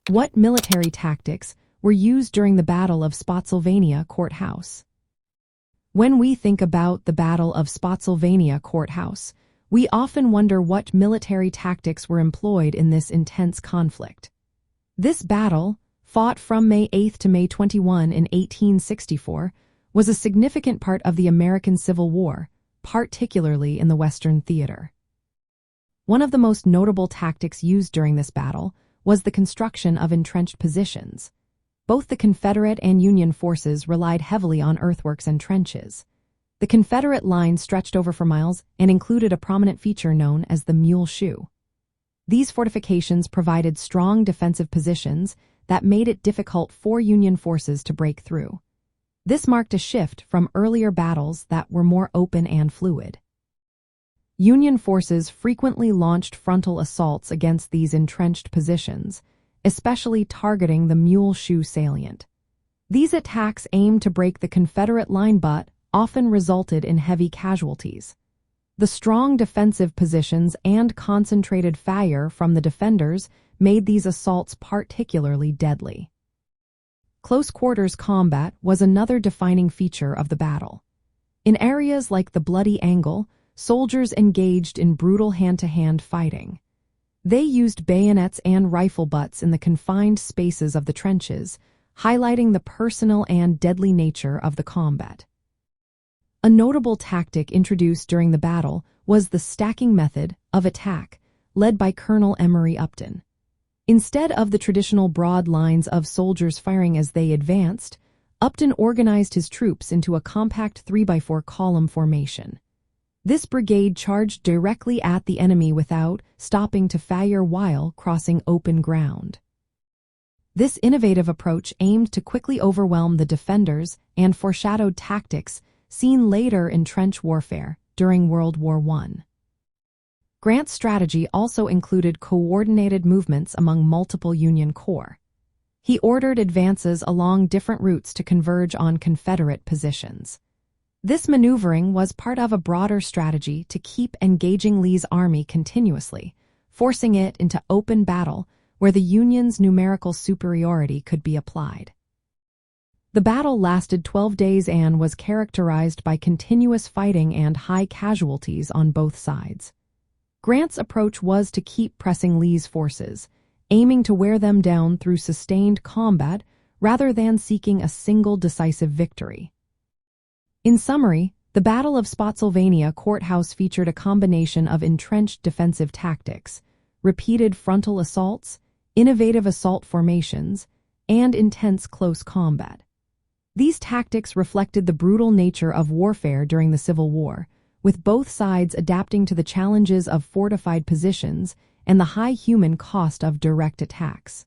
What military tactics were used during the Battle of Spotsylvania Courthouse? When we think about the Battle of Spotsylvania Courthouse, we often wonder what military tactics were employed in this intense conflict. This battle, fought from May 8 to May 21 in 1864, was a significant part of the American Civil War, particularly in the Western Theater. One of the most notable tactics used during this battle was the construction of entrenched positions. Both the Confederate and Union forces relied heavily on earthworks and trenches. The Confederate line stretched over for miles and included a prominent feature known as the mule shoe. These fortifications provided strong defensive positions that made it difficult for Union forces to break through. This marked a shift from earlier battles that were more open and fluid. Union forces frequently launched frontal assaults against these entrenched positions, especially targeting the mule shoe salient. These attacks aimed to break the Confederate line but often resulted in heavy casualties. The strong defensive positions and concentrated fire from the defenders made these assaults particularly deadly. Close quarters combat was another defining feature of the battle. In areas like the Bloody Angle, soldiers engaged in brutal hand-to-hand fighting. They used bayonets and rifle butts in the confined spaces of the trenches, highlighting the personal and deadly nature of the combat. A notable tactic introduced during the battle was the stacking method of attack, led by Colonel Emory Upton. Instead of the traditional broad lines of soldiers firing as they advanced, Upton organized his troops into a compact 3x4 column formation. This brigade charged directly at the enemy without stopping to fire while crossing open ground. This innovative approach aimed to quickly overwhelm the defenders and foreshadowed tactics seen later in trench warfare during World War I. Grant's strategy also included coordinated movements among multiple Union corps. He ordered advances along different routes to converge on Confederate positions. This maneuvering was part of a broader strategy to keep engaging Lee's army continuously, forcing it into open battle where the Union's numerical superiority could be applied. The battle lasted 12 days and was characterized by continuous fighting and high casualties on both sides. Grant's approach was to keep pressing Lee's forces, aiming to wear them down through sustained combat rather than seeking a single decisive victory. In summary, the Battle of Spotsylvania Courthouse featured a combination of entrenched defensive tactics, repeated frontal assaults, innovative assault formations, and intense close combat. These tactics reflected the brutal nature of warfare during the Civil War, with both sides adapting to the challenges of fortified positions and the high human cost of direct attacks.